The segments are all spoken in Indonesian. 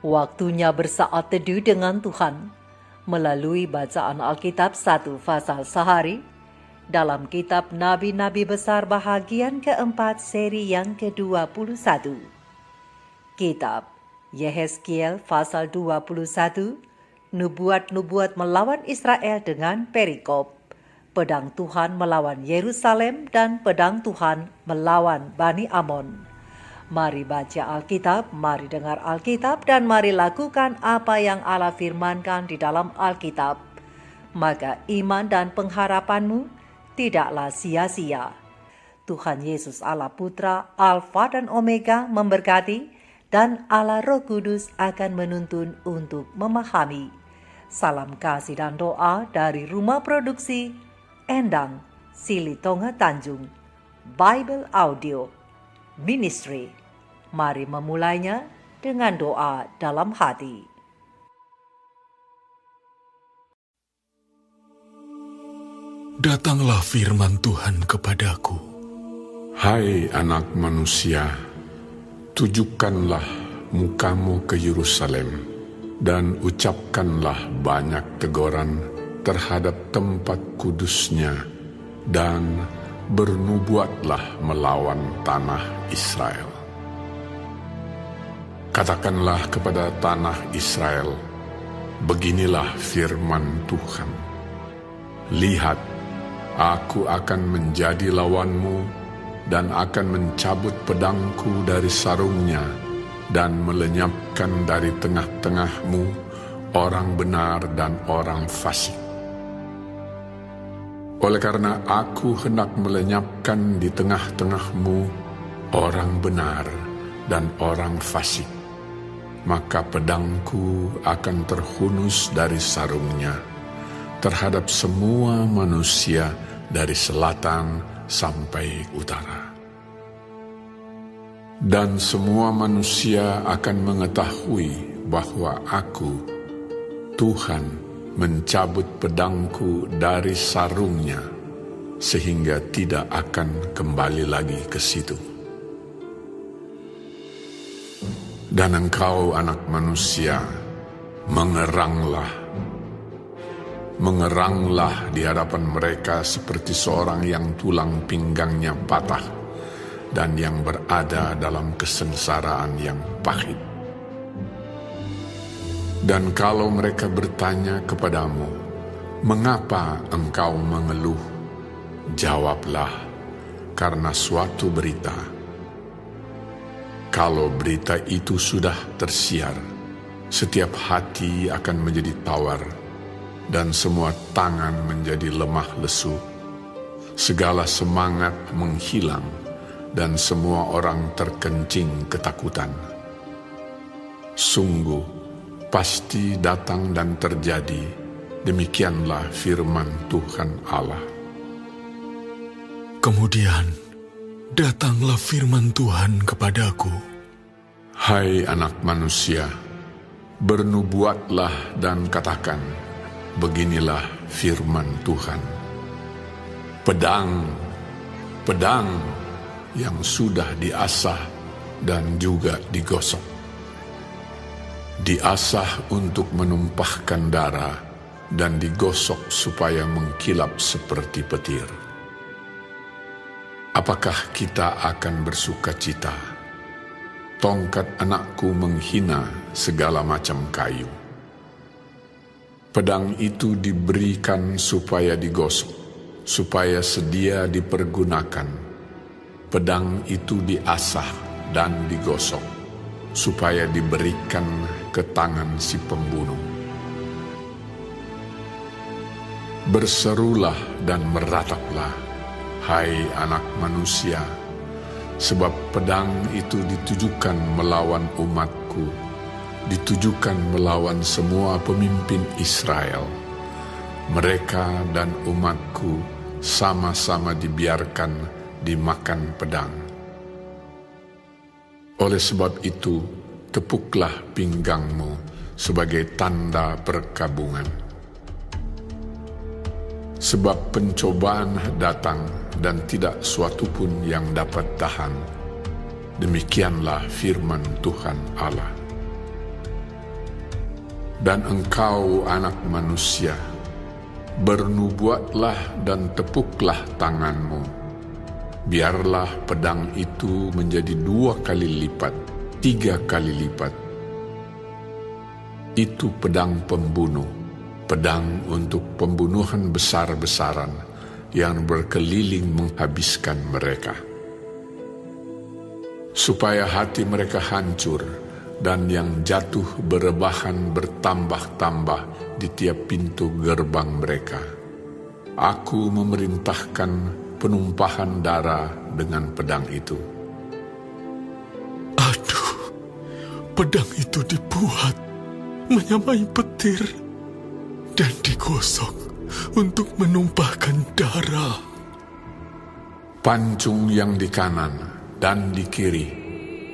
Waktunya bersaat teduh dengan Tuhan melalui bacaan Alkitab 1 pasal sehari dalam kitab Nabi-Nabi Besar bahagian keempat seri yang ke-21. Kitab Yehezkiel pasal 21, nubuat-nubuat melawan Israel dengan perikop, pedang Tuhan melawan Yerusalem dan pedang Tuhan melawan Bani Amon. Mari baca Alkitab, mari dengar Alkitab, dan mari lakukan apa yang Allah firmankan di dalam Alkitab. Maka iman dan pengharapanmu tidaklah sia-sia. Tuhan Yesus Allah Putra, Alfa dan Omega memberkati, dan Allah Roh Kudus akan menuntun untuk memahami. Salam kasih dan doa dari Rumah Produksi Endang Silitonga Tanjung Bible Audio Ministry. Mari memulainya dengan doa dalam hati. Datanglah firman Tuhan kepadaku. Hai anak manusia, tujukanlah mukamu ke Yerusalem dan ucapkanlah banyak teguran terhadap tempat kudusnya dan bernubuatlah melawan tanah Israel. Katakanlah kepada tanah Israel, beginilah firman Tuhan. Lihat, aku akan menjadi lawanmu dan akan mencabut pedangku dari sarungnya dan melenyapkan dari tengah-tengahmu orang benar dan orang fasik. Oleh karena aku hendak melenyapkan di tengah-tengahmu orang benar dan orang fasik, maka pedangku akan terhunus dari sarungnya terhadap semua manusia dari selatan sampai utara. Dan semua manusia akan mengetahui bahwa aku, Tuhan, mencabut pedangku dari sarungnya, sehingga tidak akan kembali lagi ke situ. Dan engkau, anak manusia, mengeranglah di hadapan mereka seperti seorang yang tulang pinggangnya patah dan yang berada dalam kesengsaraan yang pahit. Dan kalau mereka bertanya kepadamu, mengapa engkau mengeluh? Jawablah, karena suatu berita. Kalau berita itu sudah tersiar, setiap hati akan menjadi tawar, dan semua tangan menjadi lemah lesu. Segala semangat menghilang, dan semua orang terkencing ketakutan. Sungguh, pasti datang dan terjadi, demikianlah firman Tuhan Allah. Kemudian, datanglah firman Tuhan kepadaku. Hai anak manusia, bernubuatlah dan katakan, beginilah firman Tuhan. Pedang yang sudah diasah dan juga digosok. Diasah untuk menumpahkan darah dan digosok supaya mengkilap seperti petir. Apakah kita akan bersuka cita? Tongkat anakku menghina segala macam kayu. Pedang itu diberikan supaya digosok, supaya sedia dipergunakan. Pedang itu diasah dan digosok, supaya diberikan ke tangan si pembunuh. Berserulah dan merataplah, hai anak manusia, sebab pedang itu ditujukan melawan umatku, ditujukan melawan semua pemimpin Israel. Mereka dan umatku sama-sama dibiarkan dimakan pedang. Oleh sebab itu, tepuklah pinggangmu sebagai tanda perkabungan. Sebab pencobaan datang dan tidak suatu pun yang dapat tahan. Demikianlah firman Tuhan Allah. Dan engkau anak manusia, bernubuatlah dan tepuklah tanganmu. Biarlah pedang itu menjadi 2 kali lipat, 3 kali lipat. Itu pedang pembunuh, pedang untuk pembunuhan besar-besaran yang berkeliling menghabiskan mereka. Supaya hati mereka hancur, dan yang jatuh berebahan bertambah-tambah di tiap pintu gerbang mereka. Aku memerintahkan penumpahan darah dengan pedang itu. Aduh, pedang itu dibuat menyamai petir dan digosok untuk menumpahkan darah. Pancung yang di kanan dan di kiri,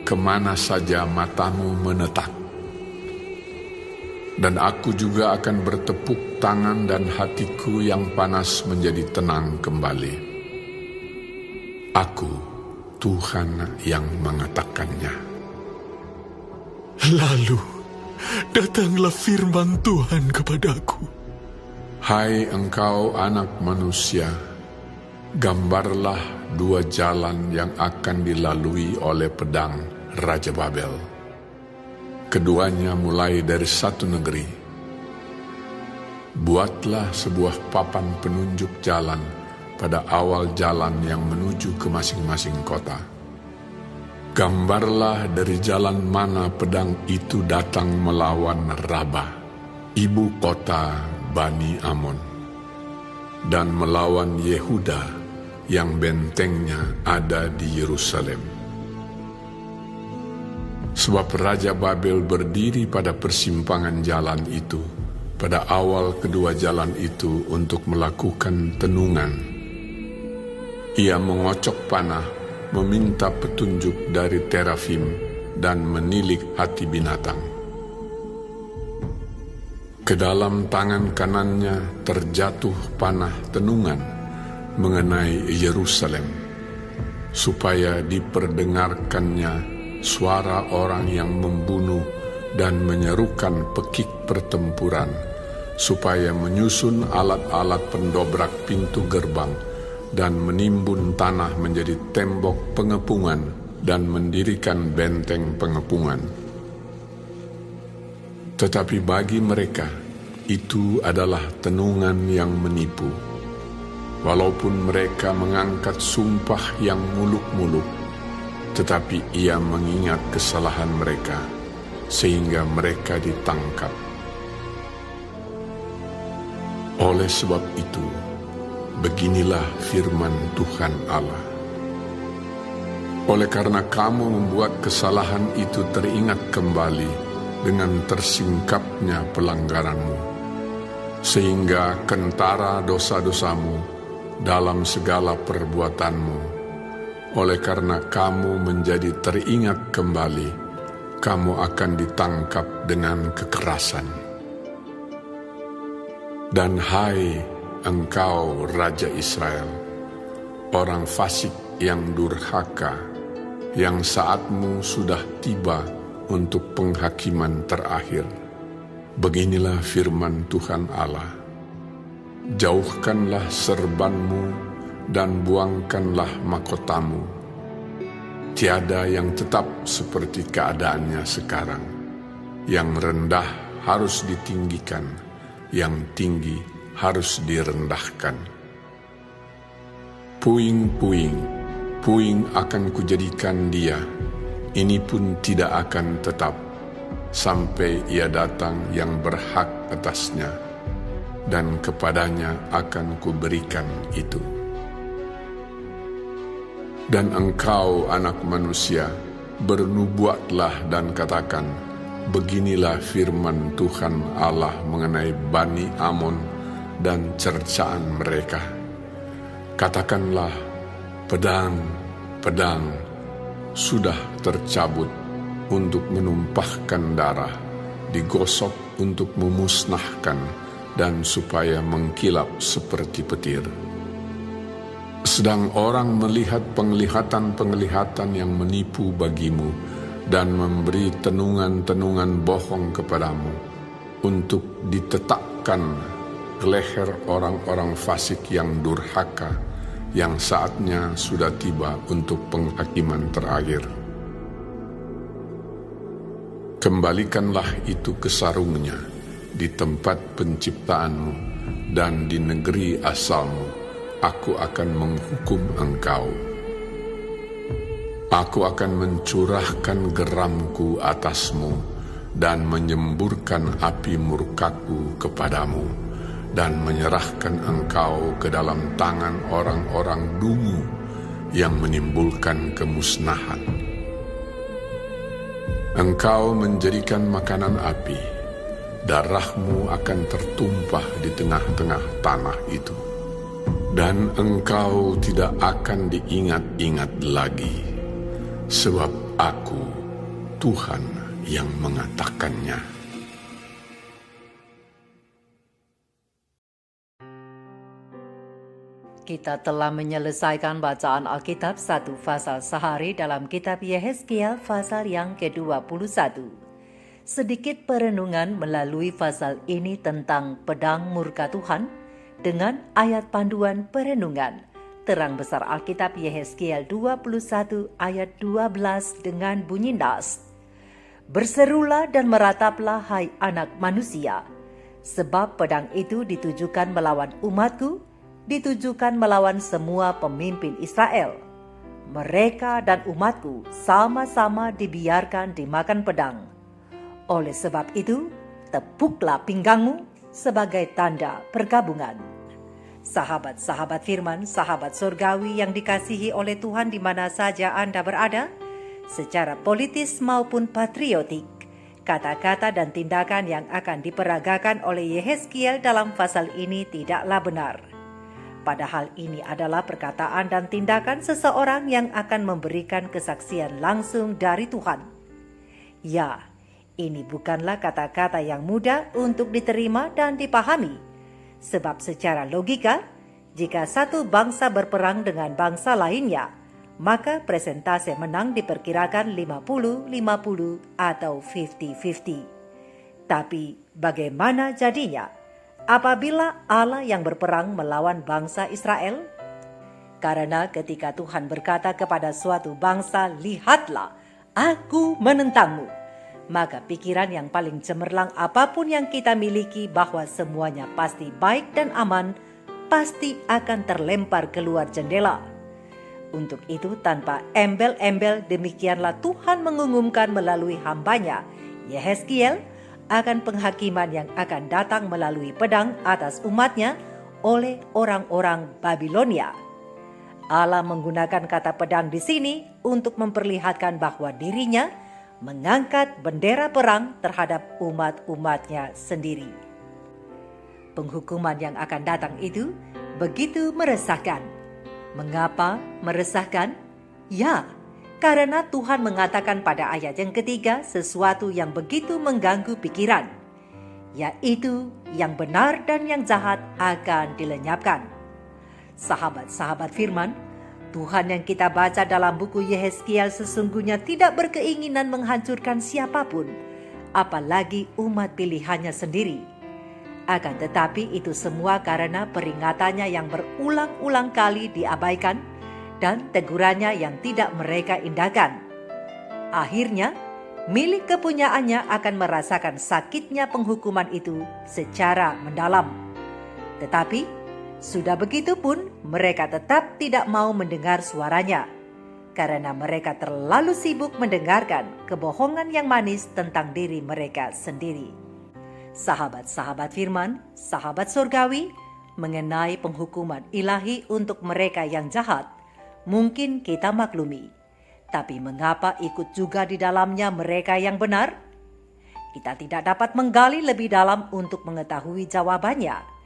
kemana saja matamu menetap. Dan aku juga akan bertepuk tangan dan hatiku yang panas menjadi tenang kembali. Aku, Tuhan yang mengatakannya. Lalu, datanglah firman Tuhan kepadaku. Hai engkau anak manusia, gambarlah 2 jalan yang akan dilalui oleh pedang Raja Babel. Keduanya mulai dari satu negeri. Buatlah sebuah papan penunjuk jalan pada awal jalan yang menuju ke masing-masing kota. Gambarlah dari jalan mana pedang itu datang melawan Raba, ibu kota Bani Amon, dan melawan Yehuda yang bentengnya ada di Yerusalem. Sebab Raja Babel berdiri pada persimpangan jalan itu, pada awal kedua jalan itu untuk melakukan tenungan. Ia mengocok panah, meminta petunjuk dari terafim, dan menilik hati binatang. Ke dalam tangan kanannya terjatuh panah tenungan mengenai Yerusalem, supaya diperdengarkannya suara orang yang membunuh dan menyerukan pekik pertempuran, supaya menyusun alat-alat pendobrak pintu gerbang dan menimbun tanah menjadi tembok pengepungan dan mendirikan benteng pengepungan. Tetapi bagi mereka, itu adalah tenungan yang menipu. Walaupun mereka mengangkat sumpah yang muluk-muluk, tetapi ia mengingat kesalahan mereka, sehingga mereka ditangkap. Oleh sebab itu, beginilah firman Tuhan Allah. Oleh karena kamu membuat kesalahan itu teringat kembali dengan tersingkapnya pelanggaranmu, sehingga kentara dosa-dosamu dalam segala perbuatanmu. Oleh karena kamu menjadi teringat kembali, kamu akan ditangkap dengan kekerasan. Dan hai engkau Raja Israel, orang fasik yang durhaka, yang saatmu sudah tiba untuk penghakiman terakhir. Beginilah firman Tuhan Allah. Jauhkanlah serbanmu dan buangkanlah mahkotamu. Tiada yang tetap seperti keadaannya sekarang. Yang rendah harus ditinggikan, yang tinggi harus direndahkan. Puing-puing, puing akan kujadikan dia, ini pun tidak akan tetap, sampai ia datang yang berhak atasnya, dan kepadanya akan kuberikan itu. Dan engkau anak manusia, bernubuatlah dan katakan, beginilah firman Tuhan Allah mengenai Bani Amon dan cercaan mereka. Katakanlah, pedang, pedang, sudah tercabut untuk menumpahkan darah, digosok untuk memusnahkan, dan supaya mengkilap seperti petir. Sedang orang melihat penglihatan-penglihatan yang menipu bagimu dan memberi tenungan-tenungan bohong kepadamu untuk ditetapkan ke leher orang-orang fasik yang durhaka, yang saatnya sudah tiba untuk penghakiman terakhir. Kembalikanlah itu ke sarungnya di tempat penciptaanmu dan di negeri asalmu. Aku akan menghukum engkau. Aku akan mencurahkan geramku atasmu dan menyemburkan api murkaku kepadamu dan menyerahkan engkau ke dalam tangan orang-orang dungu yang menimbulkan kemusnahan. Engkau menjadikan makanan api, darahmu akan tertumpah di tengah-tengah tanah itu. Dan engkau tidak akan diingat-ingat lagi, sebab aku, Tuhan yang mengatakannya. Kita telah menyelesaikan bacaan Alkitab 1 pasal sehari dalam kitab Yehezkiel pasal yang ke-21. Sedikit perenungan melalui pasal ini tentang pedang murka Tuhan, dengan ayat panduan perenungan. Terang besar Alkitab Yehezkiel 21 ayat 12 dengan bunyi nas. Berserulah dan merataplah hai anak manusia, sebab pedang itu ditujukan melawan umatku, ditujukan melawan semua pemimpin Israel. Mereka dan umatku sama-sama dibiarkan dimakan pedang. Oleh sebab itu, tepuklah pinggangmu sebagai tanda pergabungan. Sahabat-sahabat firman, sahabat surgawi yang dikasihi oleh Tuhan di mana saja Anda berada, secara politis maupun patriotik, kata-kata dan tindakan yang akan diperagakan oleh Yehezkiel dalam pasal ini tidaklah benar. Padahal ini adalah perkataan dan tindakan seseorang yang akan memberikan kesaksian langsung dari Tuhan. Ya, ini bukanlah kata-kata yang mudah untuk diterima dan dipahami. Sebab secara logika, jika satu bangsa berperang dengan bangsa lainnya, maka presentase menang diperkirakan 50-50 atau 50-50. Tapi bagaimana jadinya apabila Allah yang berperang melawan bangsa Israel? Karena ketika Tuhan berkata kepada suatu bangsa, "Lihatlah, aku menentangmu," maka pikiran yang paling cemerlang apapun yang kita miliki bahwa semuanya pasti baik dan aman, pasti akan terlempar keluar jendela. Untuk itu tanpa embel-embel demikianlah Tuhan mengumumkan melalui hambanya, Yehezkiel, akan penghakiman yang akan datang melalui pedang atas umatnya oleh orang-orang Babilonia. Allah menggunakan kata pedang di sini untuk memperlihatkan bahwa dirinya mengangkat bendera perang terhadap umat-umatnya sendiri. Penghukuman yang akan datang itu begitu meresahkan. Mengapa meresahkan? Ya, karena Tuhan mengatakan pada ayat yang ketiga sesuatu yang begitu mengganggu pikiran, yaitu yang benar dan yang jahat akan dilenyapkan. Sahabat-sahabat firman, Tuhan yang kita baca dalam buku Yehezkiel sesungguhnya tidak berkeinginan menghancurkan siapapun, apalagi umat pilihannya sendiri. Akan tetapi itu semua karena peringatannya yang berulang-ulang kali diabaikan dan tegurannya yang tidak mereka indahkan. Akhirnya, milik kepunyaannya akan merasakan sakitnya penghukuman itu secara mendalam. Tetapi sudah begitu pun mereka tetap tidak mau mendengar suaranya, karena mereka terlalu sibuk mendengarkan kebohongan yang manis tentang diri mereka sendiri. Sahabat-sahabat firman, sahabat surgawi, mengenai penghukuman ilahi untuk mereka yang jahat, mungkin kita maklumi. Tapi mengapa ikut juga di dalamnya mereka yang benar? Kita tidak dapat menggali lebih dalam untuk mengetahui jawabannya.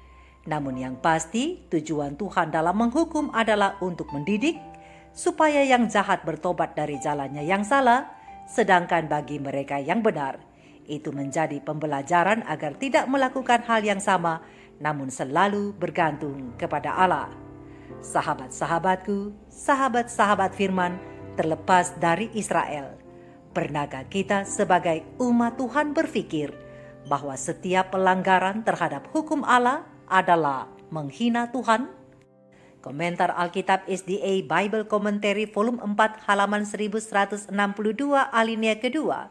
Namun yang pasti, tujuan Tuhan dalam menghukum adalah untuk mendidik, supaya yang jahat bertobat dari jalannya yang salah, sedangkan bagi mereka yang benar, itu menjadi pembelajaran agar tidak melakukan hal yang sama, namun selalu bergantung kepada Allah. Sahabat-sahabatku, sahabat-sahabat firman, terlepas dari Israel, pernahkah kita sebagai umat Tuhan berpikir bahwa setiap pelanggaran terhadap hukum Allah adalah menghina Tuhan? Komentar Alkitab SDA Bible Commentary volume 4 halaman 1162 alinea kedua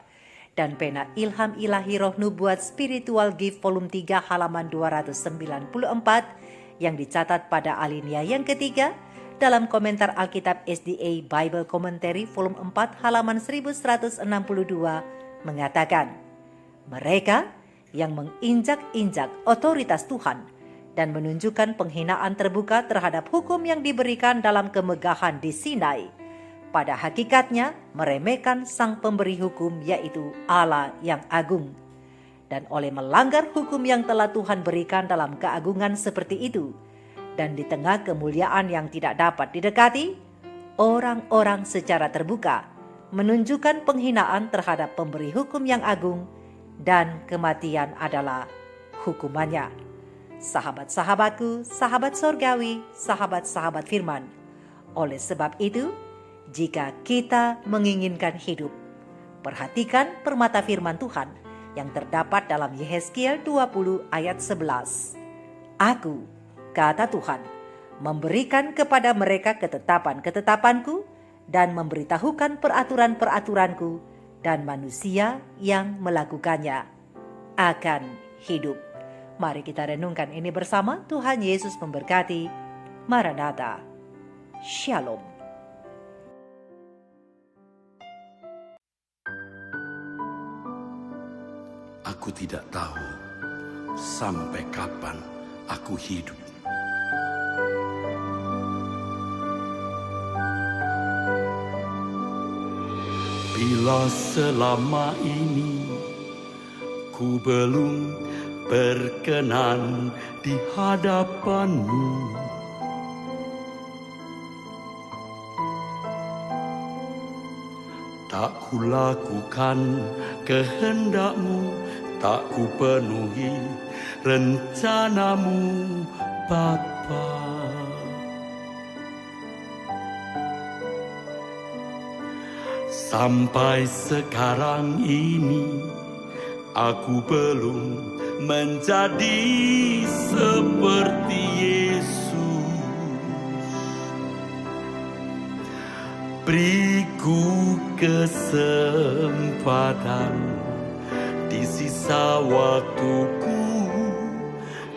dan pena Ilham Ilahi Roh Nubuat Spiritual Gift volume 3 halaman 294 yang dicatat pada alinea yang ketiga dalam komentar Alkitab SDA Bible Commentary volume 4 halaman 1162 mengatakan, mereka yang menginjak-injak otoritas Tuhan dan menunjukkan penghinaan terbuka terhadap hukum yang diberikan dalam kemegahan di Sinai, pada hakikatnya meremehkan sang pemberi hukum yaitu Allah yang agung. Dan oleh melanggar hukum yang telah Tuhan berikan dalam keagungan seperti itu, dan di tengah kemuliaan yang tidak dapat didekati, orang-orang secara terbuka menunjukkan penghinaan terhadap pemberi hukum yang agung, dan kematian adalah hukumannya. Sahabat-sahabatku, sahabat sorgawi, sahabat-sahabat firman, oleh sebab itu, jika kita menginginkan hidup, perhatikan permata firman Tuhan yang terdapat dalam Yehezkiel 20 ayat 11. Aku, kata Tuhan, memberikan kepada mereka ketetapan-ketetapanku dan memberitahukan peraturan-peraturanku, dan manusia yang melakukannya akan hidup. Mari kita renungkan ini bersama. Tuhan Yesus memberkati. Maranatha. Shalom. Aku tidak tahu sampai kapan aku hidup. Bila selama ini ku belum berkenan di hadapan-Mu, tak ku lakukan kehendak-Mu, tak ku penuhi rencana-Mu, Bapa. Sampai sekarang ini aku belum menjadi seperti Yesus. Beriku kesempatan di sisa waktuku,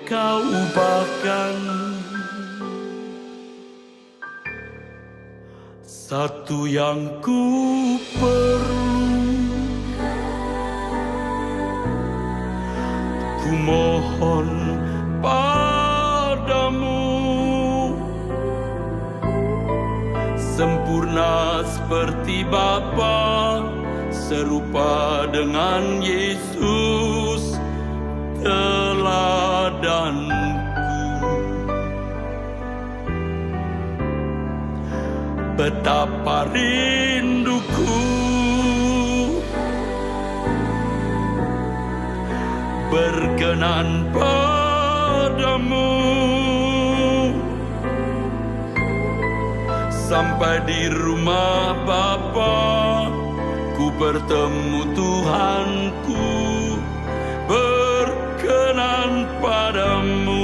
Kau ubahkan satu yang ku perlu. Ku mohon padamu, sempurna seperti Bapa, serupa dengan Yesus teladanku. Betapa rinduku berkenan padamu, sampai di rumah Bapa ku bertemu Tuhanku, berkenan padamu.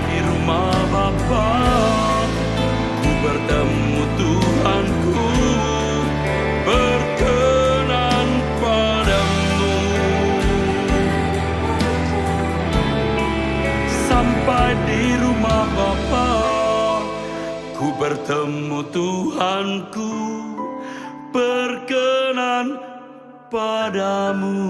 di rumah Bapa, ku bertemu Tuhanku, berkenan padamu. Sampai di rumah Bapa, ku bertemu Tuhanku, berkenan padamu.